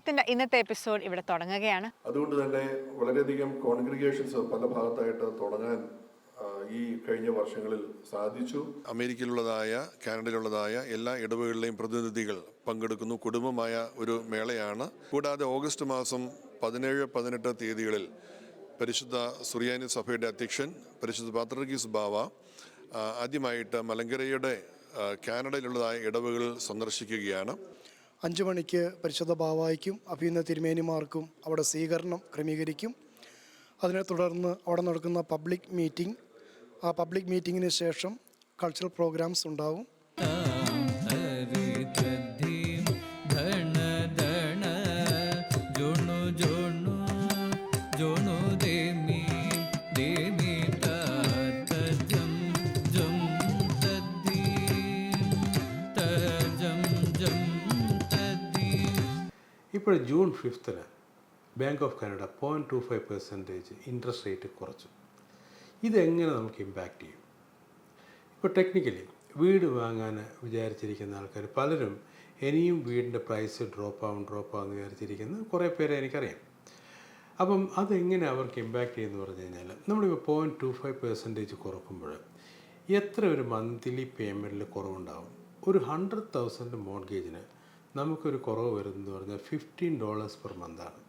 സമയത്തിൻ്റെ ഇന്നത്തെ എപ്പിസോഡ് ഇവിടെ തുടങ്ങുകയാണ്. അതുകൊണ്ട് തന്നെ വളരെയധികം കോൺഗ്രിഗേഷൻസ് പല ഭാഗത്തായിട്ട് തുടങ്ങാൻ ഈ കഴിഞ്ഞ വർഷങ്ങളിൽ സാധിച്ചു. അമേരിക്കയിലുള്ളതായ കാനഡയിലുള്ളതായ എല്ലാ ഇടവകളിലെയും പ്രതിനിധികൾ പങ്കെടുക്കുന്നു. കുടുംബമായ ഒരു മേളയാണ്. കൂടാതെ ഓഗസ്റ്റ് മാസം 17-18 തീയതികളിൽ പരിശുദ്ധ സുറിയാനി സഭയുടെ അധ്യക്ഷൻ പരിശുദ്ധ പാത്രികീസ് ബാവ ആദ്യമായിട്ട് മലങ്കരയുടെ കാനഡയിലുള്ളതായ ഇടവകൾ സന്ദർശിക്കുകയാണ്. 5 മണിക്ക് പരിശുദ്ധ ബാവായ്ക്കും അഭിനന്ദ തിരുമേനിമാർക്കും അവിടെ സ്വീകരണം ക്രമീകരിക്കും. അതിനെ തുടർന്ന് അവിടെ നടക്കുന്ന പബ്ലിക് മീറ്റിംഗ്, ആ പബ്ലിക് മീറ്റിങ്ങിന് ശേഷം കൾച്ചറൽ പ്രോഗ്രാംസ് ഉണ്ടാവും. ഇപ്പോൾ June 5 bank of Canada 0.25% interest rate കുറച്ചു. ഇതെങ്ങനെ നമുക്ക് ഇമ്പാക്റ്റ് ചെയ്യും? ഇപ്പോൾ ടെക്നിക്കലി വീട് വാങ്ങാൻ വിചാരിച്ചിരിക്കുന്ന ആൾക്കാർ പലരും ഇനിയും വീടിൻ്റെ പ്രൈസ് ഡ്രോപ്പ് ആവും വിചാരിച്ചിരിക്കുന്ന കുറേ പേരെ എനിക്കറിയാം. അപ്പം അതെങ്ങനെ അവർക്ക് ഇമ്പാക്റ്റ് ചെയ്യുമെന്ന് പറഞ്ഞു കഴിഞ്ഞാൽ, നമ്മളിപ്പോൾ 0.25% കുറക്കുമ്പോൾ എത്ര ഒരു മന്ത്ലി പേയ്മെൻറ്റിൽ കുറവുണ്ടാവും? ഒരു 100,000 മോർഗേജിന് നമുക്കൊരു കുറവ് വരുന്നതെന്ന് പറഞ്ഞാൽ $15 പെർ മന്താണ്.